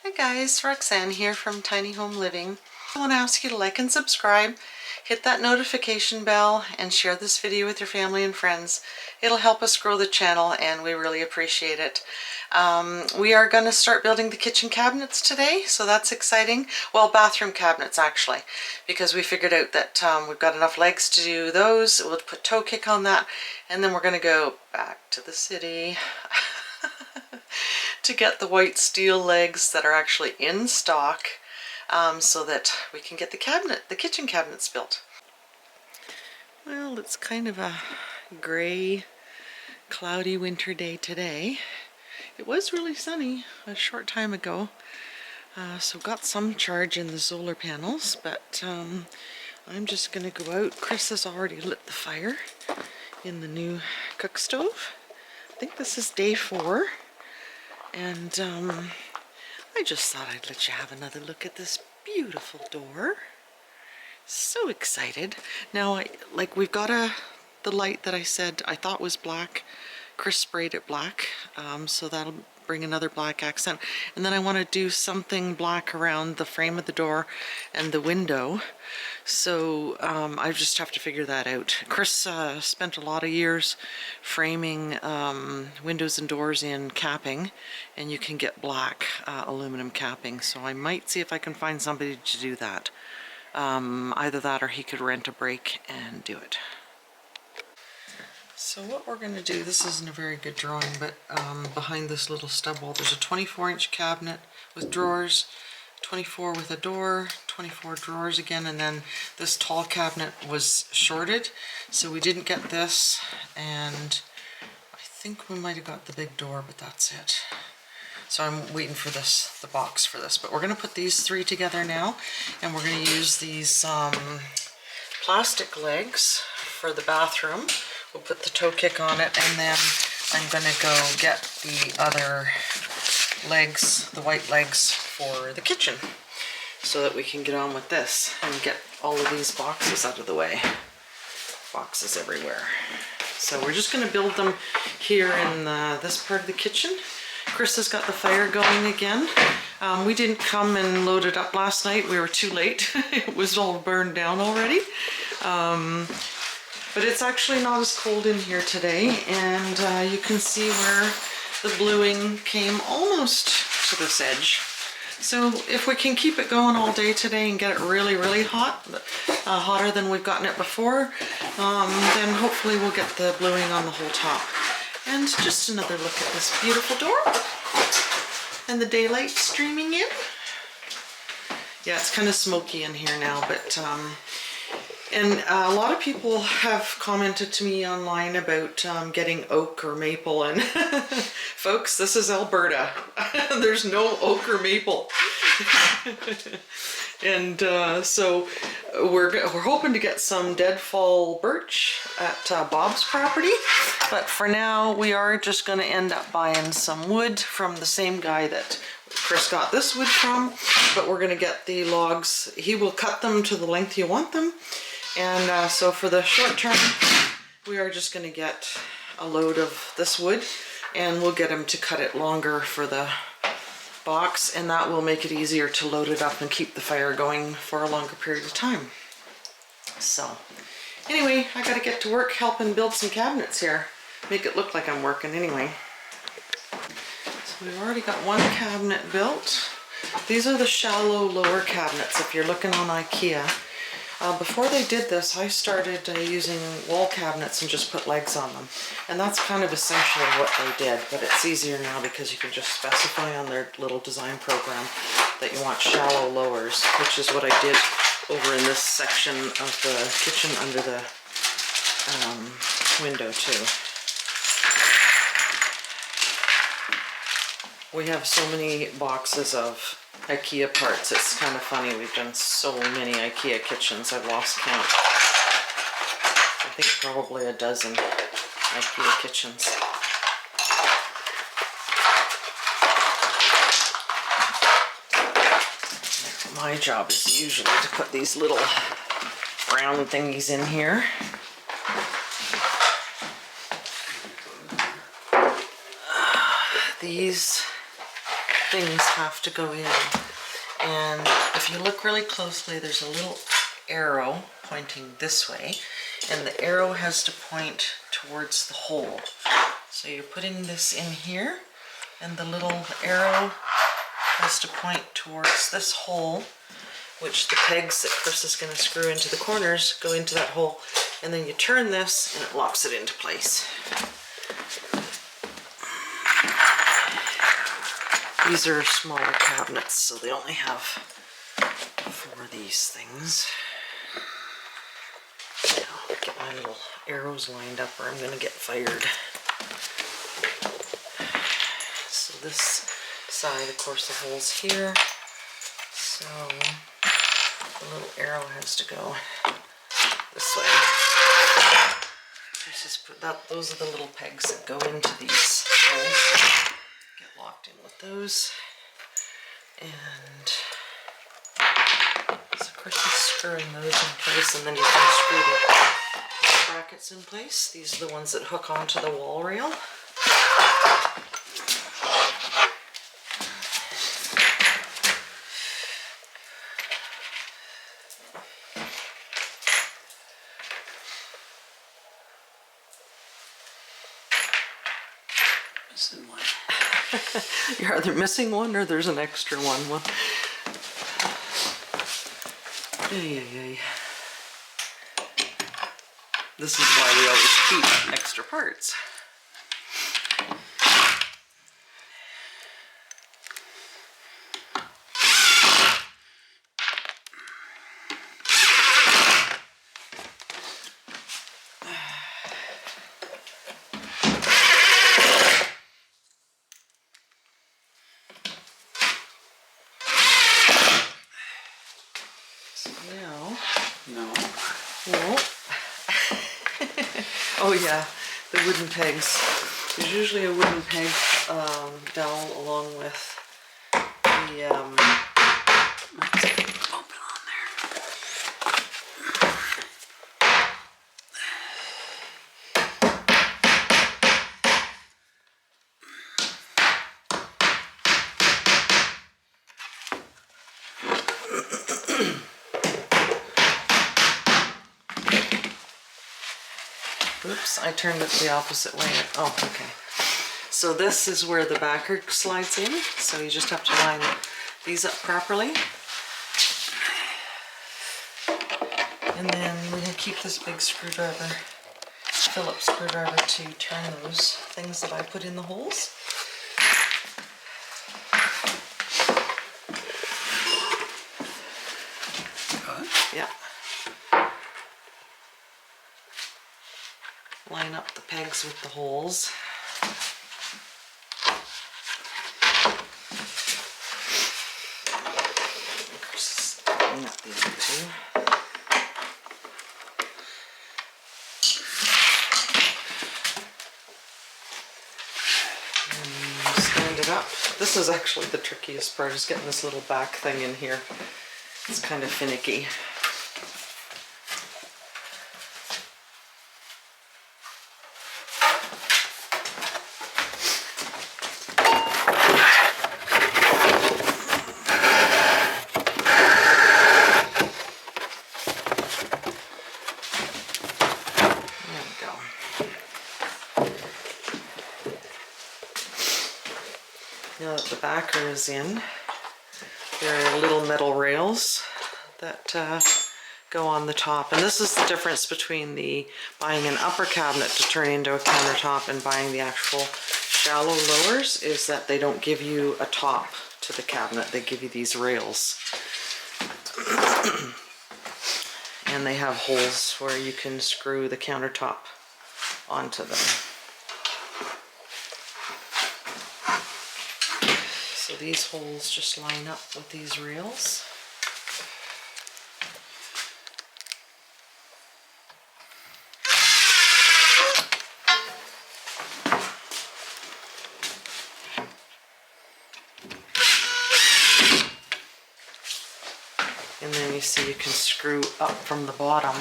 Hi guys, Roxanne here from Tiny Home Living. I want to ask you to like and subscribe, hit that notification bell, and share this video with your family and friends. It'll help us grow the channel and we really appreciate it. We are going to start building the kitchen cabinets today, so that's exciting. Well, bathroom cabinets actually, because we figured out that we've got enough legs to do those. We'll put toe kick on that, and then we're going to go back to the city to get the white steel legs that are actually in stock, so that we can get the kitchen cabinets built. Well, it's kind of a gray, cloudy winter day today. It was really sunny a short time ago, so got some charge in the solar panels, but I'm just gonna go out. Chris has already lit the fire in the new cook stove. I think this is day 4. And I just thought I'd let you have another look at this beautiful door. So excited. Now, we've got the light that I said I thought was black. Chris sprayed it black, so that'll bring another black accent. And then I want to do something black around the frame of the door and the window. So I just have to figure that out. Chris spent a lot of years framing windows and doors in capping, and you can get black aluminum capping. So I might see if I can find somebody to do that. Either that or he could rent a break and do it. So what we're going to do, this isn't a very good drawing, but behind this little stub wall there's a 24-inch cabinet with drawers, 24 with a door, 24 drawers again, and then this tall cabinet was shorted, so we didn't get this, and I think we might have got the big door, but that's it. So I'm waiting for the box for this, but we're going to put these 3 together now, and we're going to use these plastic legs for the bathroom. We'll put the toe kick on it, and then I'm going to go get the other legs, the white legs, for the kitchen, so that we can get on with this and get all of these boxes out of the way. Boxes everywhere. So we're just going to build them here in this part of the kitchen. Chris has got the fire going again. We didn't come and load it up last night. We were too late. It was all burned down already. But it's actually not as cold in here today, and you can see where the bluing came almost to this edge. So if we can keep it going all day today and get it really, really hot, hotter than we've gotten it before, then hopefully we'll get the bluing on the whole top. And just another look at this beautiful door and the daylight streaming in. Yeah, it's kind of smoky in here now, but and a lot of people have commented to me online about getting oak or maple, and folks, this is Alberta. There's no oak or maple. And so we're hoping to get some deadfall birch at Bob's property, but for now we are just going to end up buying some wood from the same guy that Chris got this wood from, but we're going to get the logs. He will cut them to the length you want them. And so for the short term, we are just going to get a load of this wood, and we'll get him to cut it longer for the box, and that will make it easier to load it up and keep the fire going for a longer period of time. So anyway, I got to get to work helping build some cabinets here. Make it look like I'm working anyway. So we've already got one cabinet built. These are the shallow lower cabinets if you're looking on IKEA. Before they did this, I started using wall cabinets and just put legs on them. And that's kind of essentially what they did, but it's easier now because you can just specify on their little design program that you want shallow lowers, which is what I did over in this section of the kitchen under the window too. We have so many boxes of IKEA parts, it's kind of funny. We've done so many IKEA kitchens, I've lost count. I think probably a dozen IKEA kitchens. My job is usually to put these little round thingies in here. These things have to go in. And if you look really closely, there's a little arrow pointing this way, and the arrow has to point towards the hole. So you're putting this in here, and the little arrow has to point towards this hole, which the pegs that Chris is going to screw into the corners go into that hole, and then you turn this and it locks it into place. These are smaller cabinets, so they only have 4 of these things. Now, get my little arrows lined up or I'm going to get fired. So this side, of course, the hole's here. So the little arrow has to go this way. Let's just put that, those are the little pegs that go into these holes. Get locked in with those. And so of course you're screwing those in place, and then you can screw the brackets in place. These are the ones that hook onto the wall rail. You're either missing one or there's an extra one. This is why we always keep extra parts. Oh yeah, the wooden pegs. There's usually a wooden peg dowel along with the open on there. Oops, I turned it the opposite way. Oh, okay. So this is where the backer slides in. So you just have to line these up properly. And then we can keep this big screwdriver, Phillips screwdriver, to turn those things that I put in the holes. Yeah. Line up the pegs with the holes. Line up these two. And stand it up. This is actually the trickiest part, is getting this little back thing in here. It's kind of finicky. Now that the backer is in, there are little metal rails that go on the top. And this is the difference between buying an upper cabinet to turn into a countertop and buying the actual shallow lowers, is that they don't give you a top to the cabinet. They give you these rails. And they have holes where you can screw the countertop onto them. So these holes just line up with these rails. And then you see you can screw up from the bottom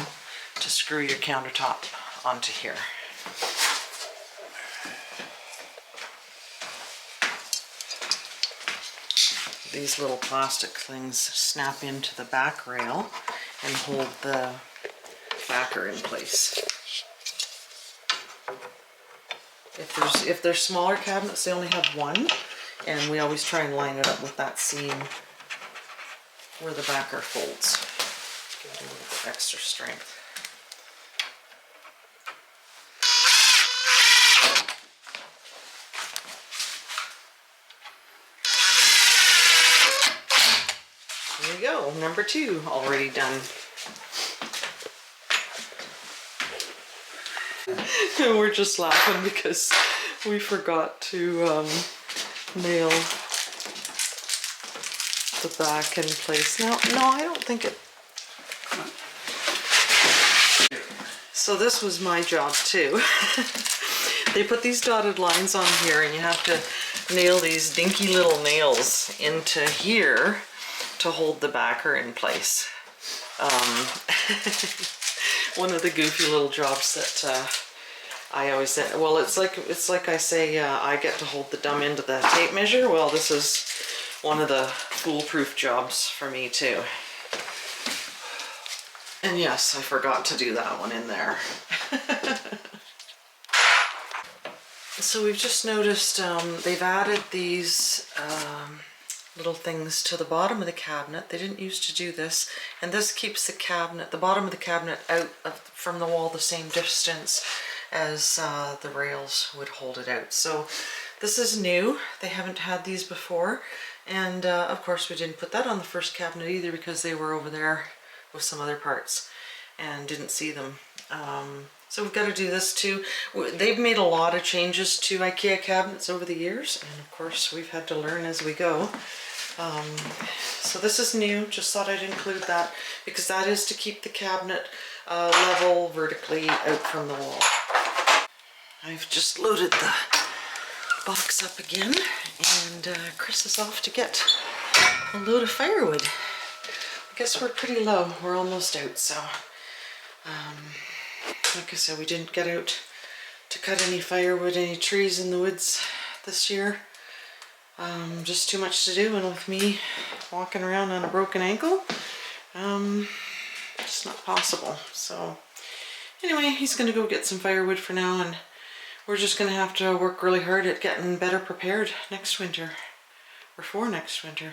to screw your countertop onto here. these little plastic things snap into the back rail and hold the backer in place. If there's smaller cabinets, they only have one, and we always try and line it up with that seam where the backer folds. Give it a little bit extra strength. There you go, number 2 already done. And we're just laughing because we forgot to nail the back in place. No, I don't think it. So this was my job too. They put these dotted lines on here, and you have to nail these dinky little nails into here to hold the backer in place. One of the goofy little jobs that I always say, well, it's like I say, I get to hold the dumb end of the tape measure. Well, this is one of the foolproof jobs for me too. And yes, I forgot to do that one in there. So we've just noticed they've added these little things to the bottom of the cabinet. They didn't used to do this, and this keeps the cabinet, the bottom of the cabinet, out from the wall the same distance as the rails would hold it out. So this is new. They haven't had these before, and of course we didn't put that on the first cabinet either because they were over there with some other parts and didn't see them. So we've got to do this too. They've made a lot of changes to IKEA cabinets over the years, and of course we've had to learn as we go. So this is new, just thought I'd include that because that is to keep the cabinet level vertically out from the wall. I've just loaded the box up again, and Chris is off to get a load of firewood. I guess we're pretty low, we're almost out, so like I said, we didn't get out to cut any firewood, any trees in the woods this year. Just too much to do, and with me walking around on a broken ankle, it's not possible. So anyway, he's gonna go get some firewood for now, and we're just gonna have to work really hard at getting better prepared next winter, or for next winter.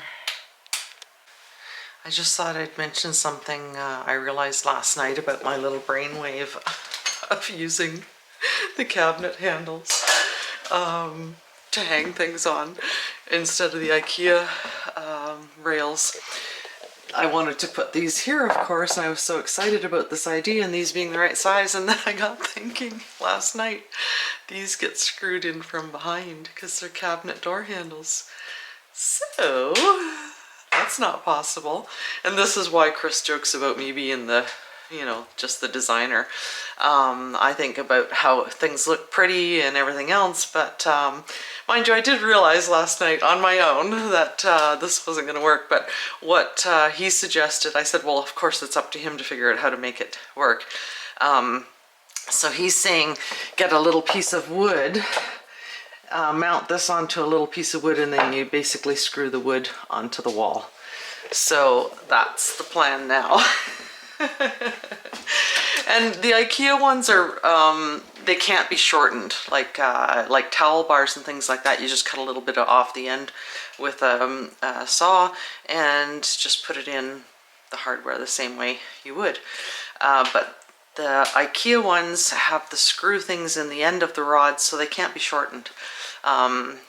I just thought I'd mention something I realized last night about my little brainwave of using the cabinet handles to hang things on instead of the IKEA rails. I wanted to put these here, of course, and I was so excited about this idea and these being the right size, and then I got thinking last night, these get screwed in from behind because they're cabinet door handles. So that's not possible. And this is why Chris jokes about me being the, you know, just the designer. I think about how things look pretty and everything else, but mind you, I did realize last night on my own that this wasn't going to work, but what he suggested, I said, well, of course it's up to him to figure out how to make it work. So he's saying get a little piece of wood, mount this onto a little piece of wood, and then you basically screw the wood onto the wall. So that's the plan now. And the IKEA ones are, they can't be shortened, like towel bars and things like that. You just cut a little bit off the end with a saw and just put it in the hardware the same way you would. But the IKEA ones have the screw things in the end of the rods, so they can't be shortened.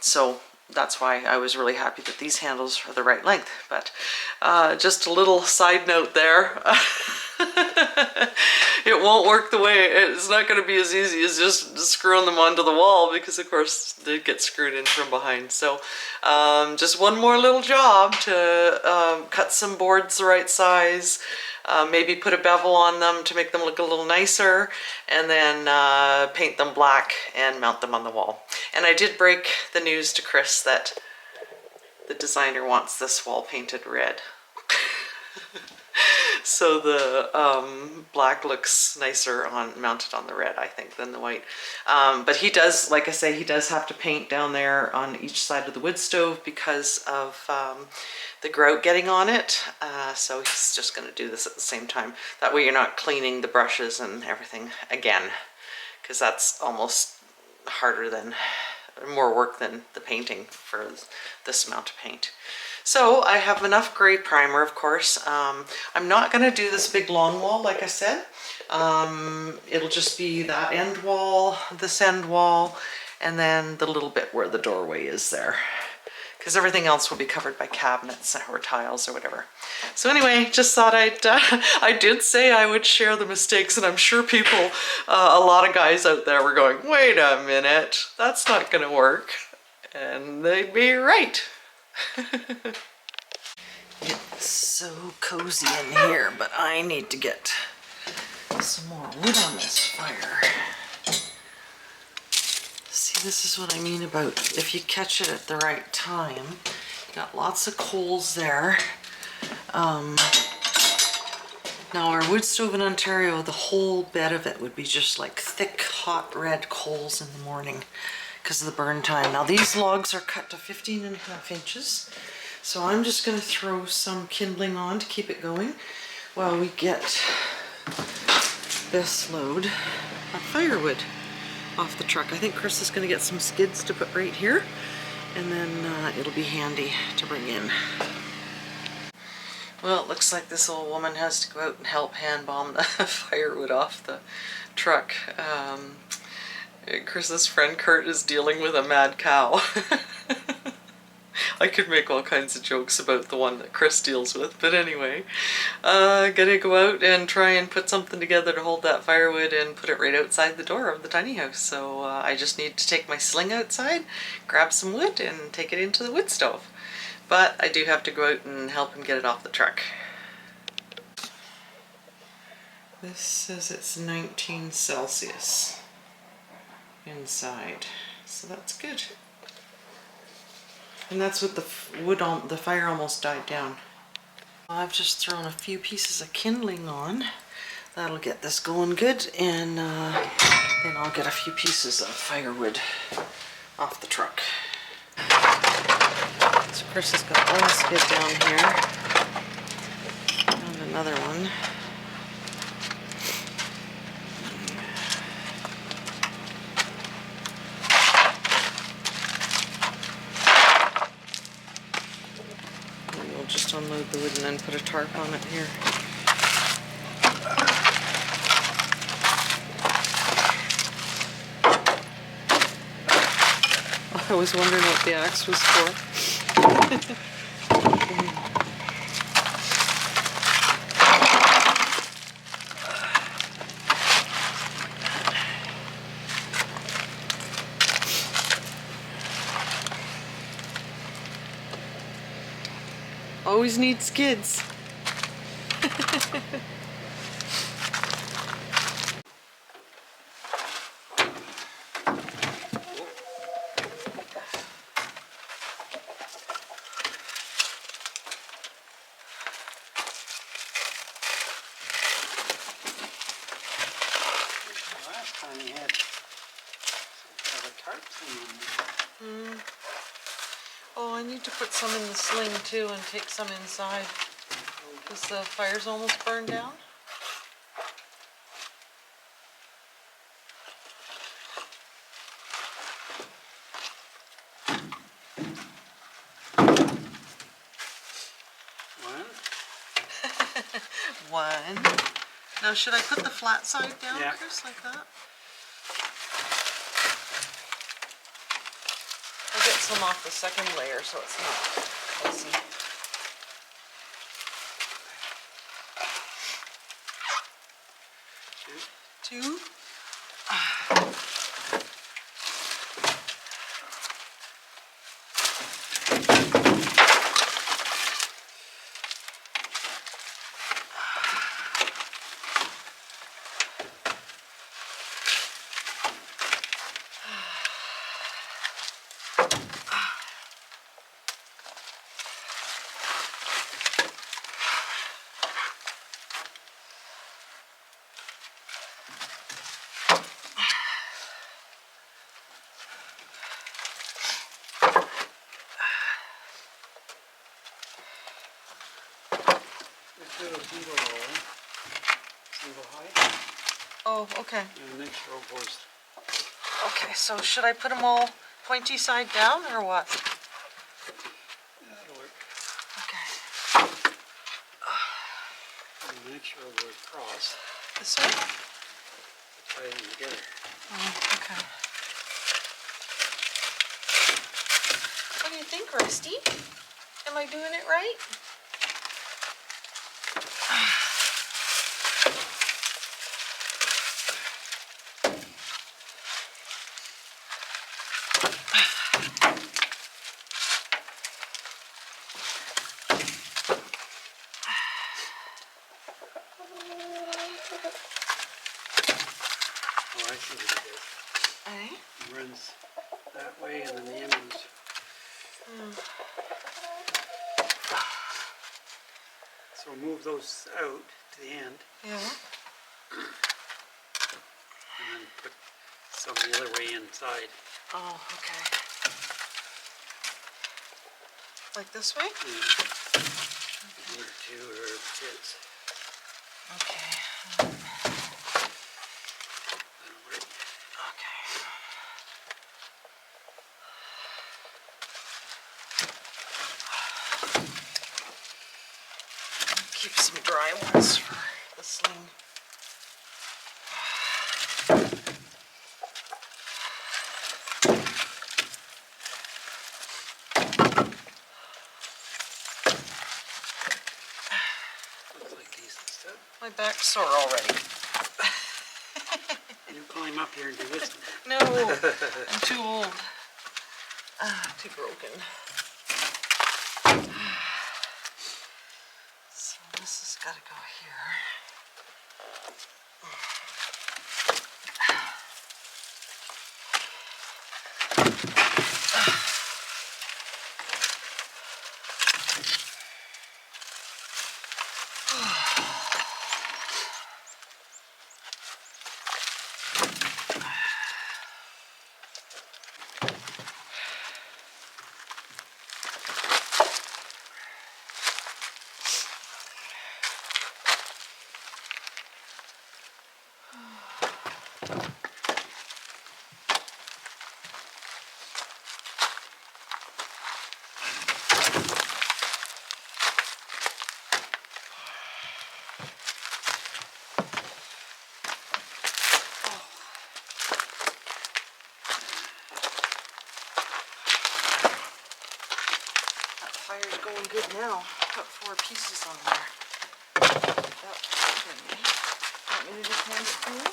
So that's why I was really happy that these handles are the right length. But just a little side note there. It won't work the way, it's not going to be as easy as just screwing them onto the wall, because of course they get screwed in from behind. So just one more little job to cut some boards the right size, maybe put a bevel on them to make them look a little nicer, and then paint them black and mount them on the wall. And I did break the news to Chris that the designer wants this wall painted red. So the black looks nicer mounted on the red, I think, than the white. But he does, like I say, he does have to paint down there on each side of the wood stove because of the grout getting on it. So he's just going to do this at the same time. That way you're not cleaning the brushes and everything again, because that's almost harder than, more work than the painting for this amount of paint. So I have enough gray primer, of course. I'm not going to do this big long wall, like I said. It'll just be that end wall, this end wall, and then the little bit where the doorway is there, because everything else will be covered by cabinets or tiles or whatever. So anyway, just thought I did say I would share the mistakes, and I'm sure people, a lot of guys out there were going, wait a minute, that's not gonna work. And they'd be right. It's so cozy in here, but I need to get some more wood on this fire. See, this is what I mean about if you catch it at the right time. Got lots of coals there. Now our wood stove in Ontario, the whole bed of it would be just like thick, hot red coals in the morning because of the burn time. Now these logs are cut to 15.5 inches. So I'm just going to throw some kindling on to keep it going while we get this load of firewood off the truck. I think Chris is going to get some skids to put right here, and then it'll be handy to bring in. Well, it looks like this old woman has to go out and help hand bomb the firewood off the truck. Chris's friend Kurt is dealing with a mad cow. I could make all kinds of jokes about the one that Chris deals with, but anyway, gonna go out and try and put something together to hold that firewood and put it right outside the door of the tiny house. So I just need to take my sling outside, grab some wood, and take it into the wood stove. But I do have to go out and help him get it off the truck. This says it's 19 Celsius inside, so that's good. And that's what the fire almost died down. I've just thrown a few pieces of kindling on. That'll get this going good, and then I'll get a few pieces of firewood off the truck. So Chris has got one skid down here, and another one. Just unload the wood and then put a tarp on it here. I was wondering what the axe was for. Always need skids. Last time he had a tarp thing on there. Oh, I need to put some in the sling too and take some inside because the fire's almost burned down. One. Now, should I put the flat side down, Yeah. Chris, like that? I'll get some off the second layer so it's not messy. Two? Do a single roll, single high, Oh, okay. and the next row goes. Okay, so should I put them all pointy side down or what? That'll work. Okay. And the next row goes across. This way? Tie them together. Oh, okay. What do you think, Rusty? Am I doing it right? Oh, I see what it is. Eh? It runs that way, and then the end ones. So move those out to the end, Yeah. and then put some the other way inside. Oh, okay. Like this way? Yeah. One or two, or fits. Okay. That'll work. Okay. Keep some dry ones for the sling. Looks like decent stuff. My back's sore already. You climb up here and do this. No, I'm too old. Too broken. So this has got to go here. Fire's going good now. Put 4 pieces on there. That bothered me. Want me to just hand it to you?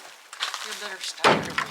You're a better stacker than me.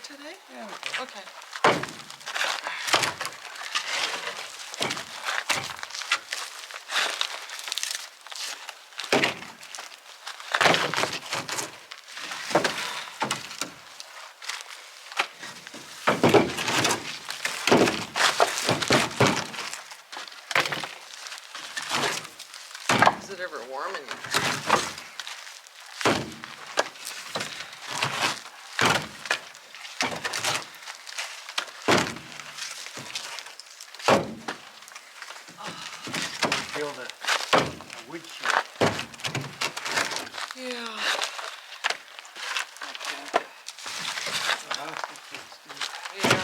today? Yeah, okay. Okay. Is it ever warm in here? Build a wood shed. Yeah. Okay. The house is fixed. Yeah.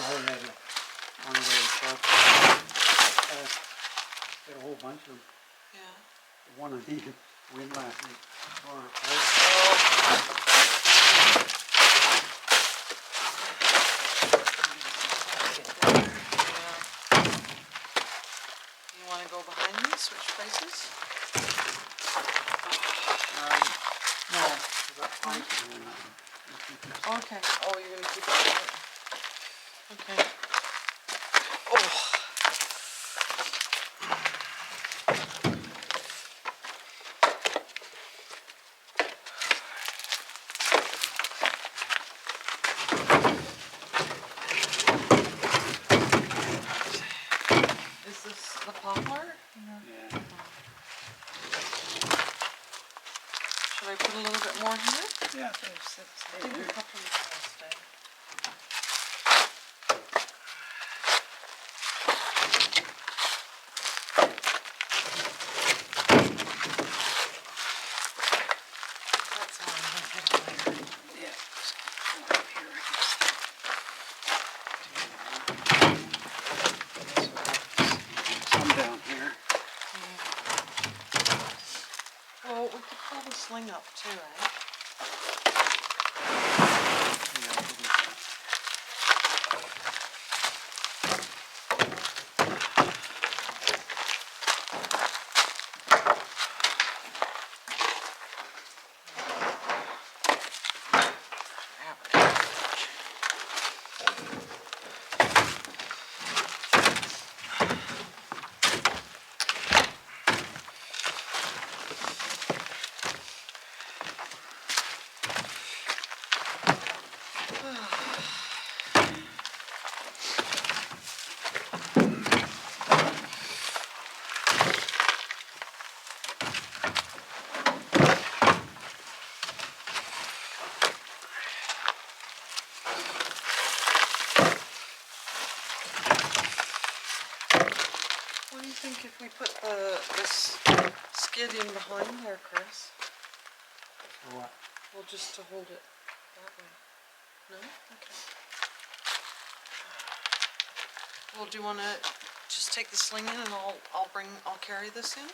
I had one of those trucks. Got a whole bunch of them. Yeah. One of these wind last week. Tore it apart. Oh. Yeah. You want to go behind me, switch places? No, I got pipes in there. You keep this- Okay. Oh, you're gonna keep it. Okay. Oh. Is this the poplar? Yeah. Should I put a little bit more here? Yeah, I think a couple will stay. That's how I'm gonna get it later. Yeah. Come up here, some down here. Well, we could pull the sling up too, eh? What do you think if we put this skid in behind there, Chris? For what? Well, just to hold it that way. No? Okay. Well, do you want to just take the sling in and I'll carry this in?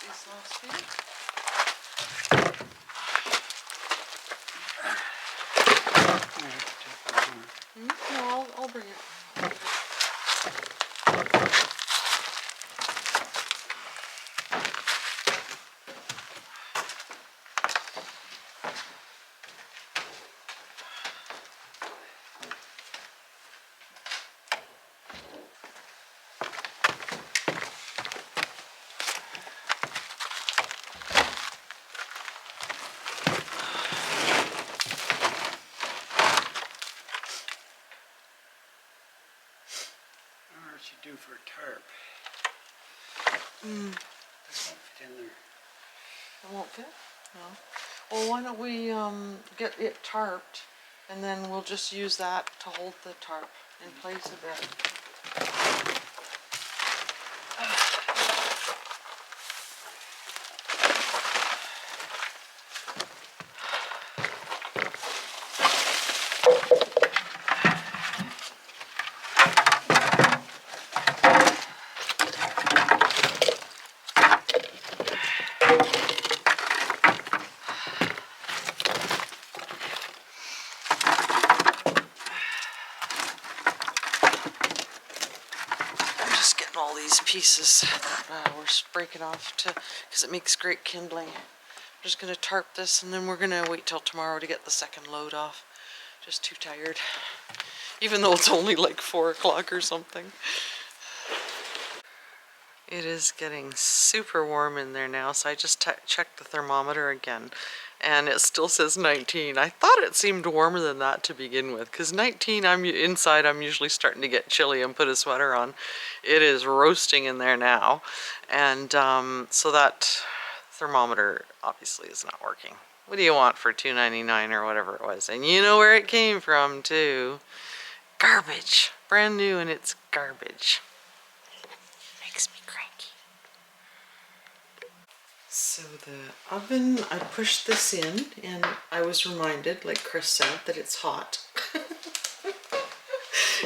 These last feet? No, I'll bring it. What should do for a tarp? This won't fit in there. It won't fit? No. Well, why don't we get it tarped and then we'll just use that to hold the tarp in place a bit. I'm just getting all these pieces that we're breaking off to, because it makes great kindling. I'm just going to tarp this, and then we're going to wait till tomorrow to get the second load off. Just too tired. Even though it's only like 4 o'clock or something. It is getting super warm in there now, so I just checked the thermometer again, and it still says 19. I thought it seemed warmer than that to begin with, because 19, I'm usually starting to get chilly and put a sweater on. It is roasting in there now, and so that thermometer obviously is not working. What do you want for $2.99 or whatever it was? And you know where it came from too. Garbage. Brand new, and it's garbage. Makes me cranky. So the oven, I pushed this in, and I was reminded, like Chris said, that it's hot.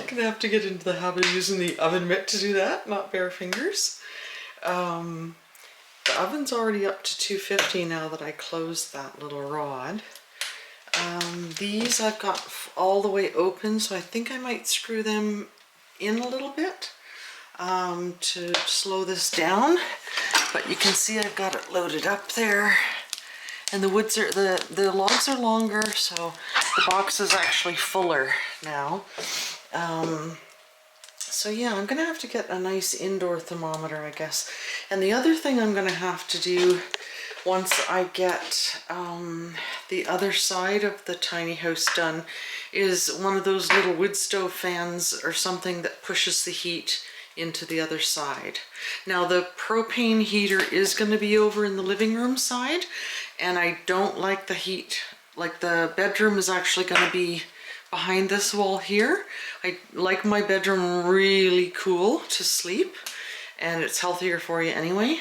Gonna have to get into the habit of using the oven mitt to do that, not bare fingers. The oven's already up to 250 now that I closed that little rod. These I've got all the way open, so I think I might screw them in a little bit to slow this down. But you can see I've got it loaded up there, and the woods are the logs are longer, so the box is actually fuller now. So yeah, I'm gonna have to get a nice indoor thermometer, I guess. And the other thing I'm gonna have to do once I get the other side of the tiny house done is one of those little wood stove fans or something that pushes the heat into the other side. Now the propane heater is going to be over in the living room side, and I don't like the heat. Like, the bedroom is actually going to be behind this wall here. I like my bedroom really cool to sleep, and it's healthier for you anyway.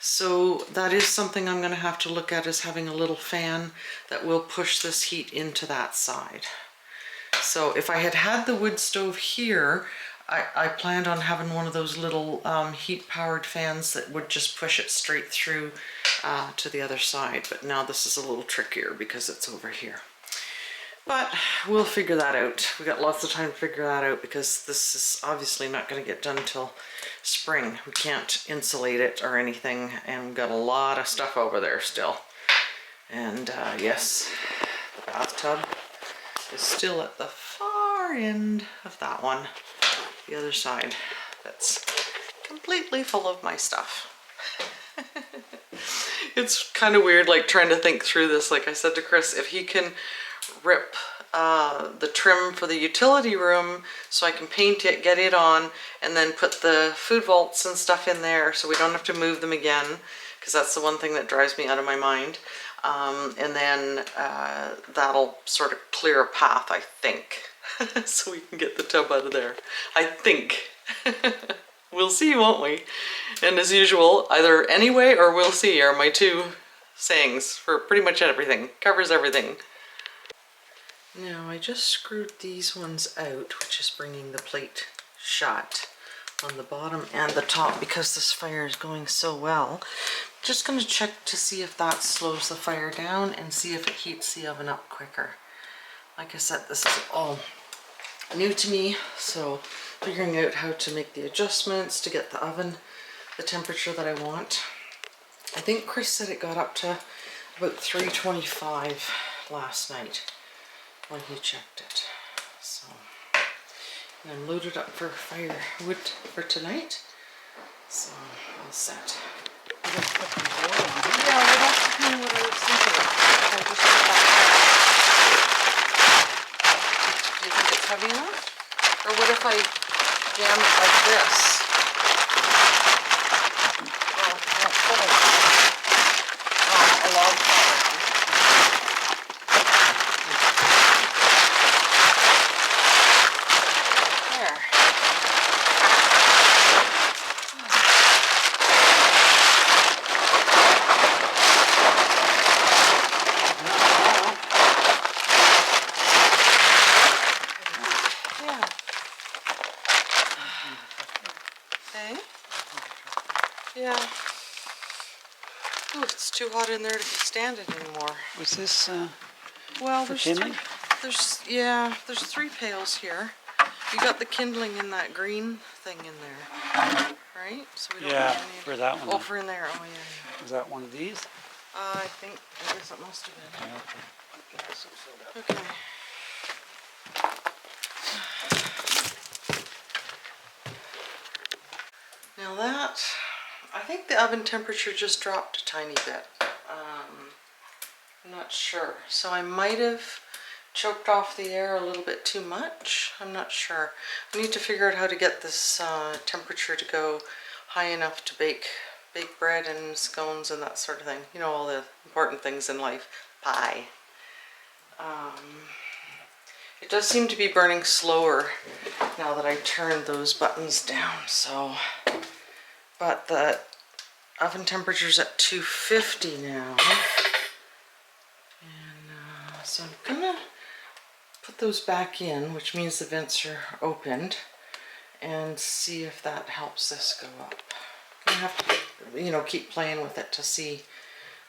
So that is something I'm going to have to look at, is having a little fan that will push this heat into that side. So if I had had the wood stove here, I planned on having one of those little heat-powered fans that would just push it straight through to the other side. But now this is a little trickier because it's over here. But we'll figure that out. We got lots of time to figure that out, because this is obviously not going to get done till spring. We can't insulate it or anything, and we've got a lot of stuff over there still. And yes, the bathtub is still at the far end of that one. The other side, that's completely full of my stuff. It's kind of weird, like, trying to think through this. Like I said to Chris, if he can rip the trim for the utility room so I can paint it, get it on, and then put the food vaults and stuff in there so we don't have to move them again, because that's the one thing that drives me out of my mind. And then that'll sort of clear a path, I think, so we can get the tub out of there. I think. We'll see, won't we? And as usual, either anyway or we'll see are my two sayings for pretty much everything. Covers everything. Now I just screwed these ones out, which is bringing the plate shut on the bottom and the top, because this fire is going so well. Just going to check to see if that slows the fire down and see if it heats the oven up quicker. Like I said, this is all new to me, so figuring out how to make the adjustments to get the oven the temperature that I want. I think Chris said it got up to about 325 last night when he checked it. So I'm loaded up for firewood for tonight, so all set. Yeah, well, that's kind of what I was thinking. I just put that down. Do you think it's heavy enough? Or what if I jam it like this? Well, not fully. A log fire. There. Yeah. Ooh, it's too hot in there to stand it anymore. Was this Well, for there's kindling? there's 3 pails here. You got the kindling in that green thing in there, right? So we don't Yeah, really need for that one. Oh, for in there. Oh, yeah. Is that one of these? I guess it must have been. Yeah, okay. Get this one filled up. Okay. Now that, I think the oven temperature just dropped a tiny bit. I'm not sure. So I might have choked off the air a little bit too much. I'm not sure. We need to figure out how to get this temperature to go high enough to bake bread and scones and that sort of thing. You know, all the important things in life. Pie. It does seem to be burning slower now that I turned those buttons down, so, but the oven temperature's at 250 now, and so I'm gonna put those back in, which means the vents are opened, and see if that helps this go up. I'm gonna have to, you know, keep playing with it to see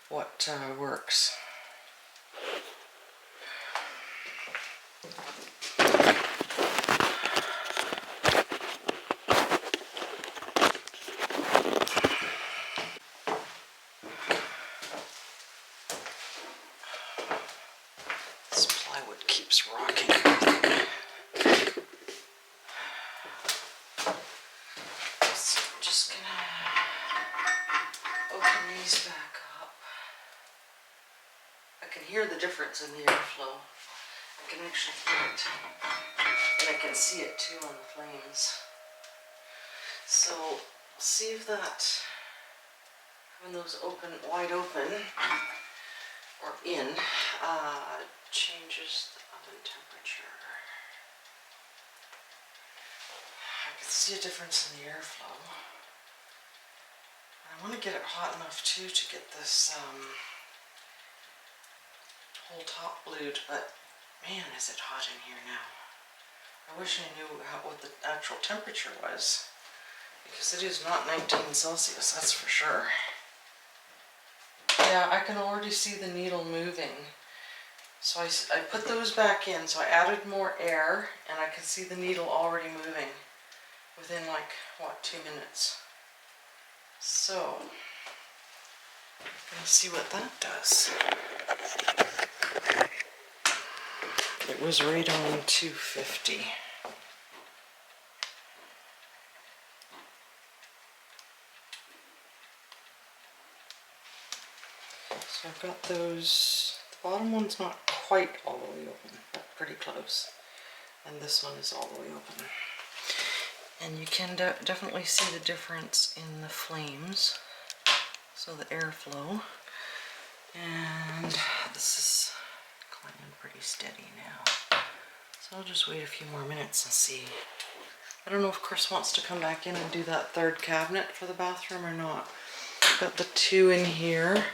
what works. This plywood keeps rocking. So I'm just gonna open these back up. I can hear the difference in the airflow. I can actually hear it. And I can see it too on the flames. So see if that, when those open, wide open, or in, changes the oven temperature. I can see a difference in the airflow. I want to get it hot enough too to get this whole top glued, but man, is it hot in here now. I wish I knew what the actual temperature was, because it is not 19 Celsius, that's for sure. Yeah, I can already see the needle moving. So I put those back in, so I added more air, and I can see the needle already moving within like, what, 2 minutes. So, let's see what that does. It was right on 250. So I've got those, the bottom one's not quite all the way open, but pretty close. And this one is all the way open. And you can definitely see the difference in the flames. So the airflow. And this is climbing pretty steady now. So I'll just wait a few more minutes and see. I don't know if Chris wants to come back in and do that third cabinet for the bathroom or not. Got the 2 in here.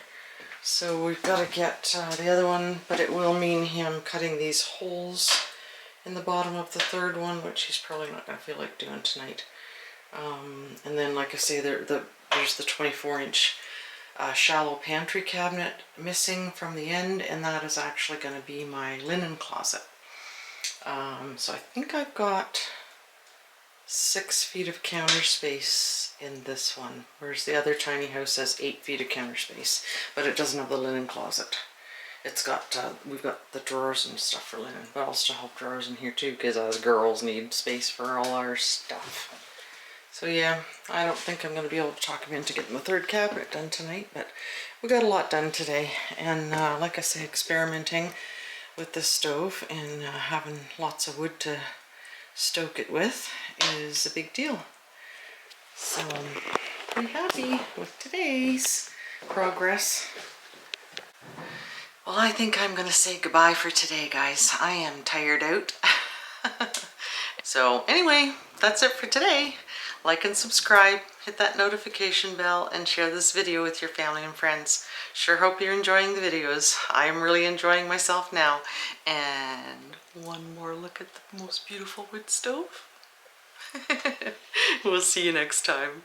So we've got to get the other one, but it will mean him cutting these holes in the bottom of the third one, which he's probably not going to feel like doing tonight. And then, like I say, there's the 24-inch shallow pantry cabinet missing from the end, and that is actually going to be my linen closet. So I think I've got 6 feet of counter space in this one, whereas the other tiny house has 8 feet of counter space, but it doesn't have the linen closet. It's got, we've got the drawers and stuff for linen, but I'll still have drawers in here too, because us girls need space for all our stuff. So yeah, I don't think I'm going to be able to talk him into getting the third cabinet done tonight, but we got a lot done today. And like I say, experimenting with this stove and having lots of wood to stoke it with is a big deal. So I'm pretty happy with today's progress. Well, I think I'm going to say goodbye for today, guys. I am tired out. So anyway, that's it for today. Like and subscribe, hit that notification bell, and share this video with your family and friends. Sure hope you're enjoying the videos. I'm really enjoying myself now. And one more look at the most beautiful wood stove. We'll see you next time.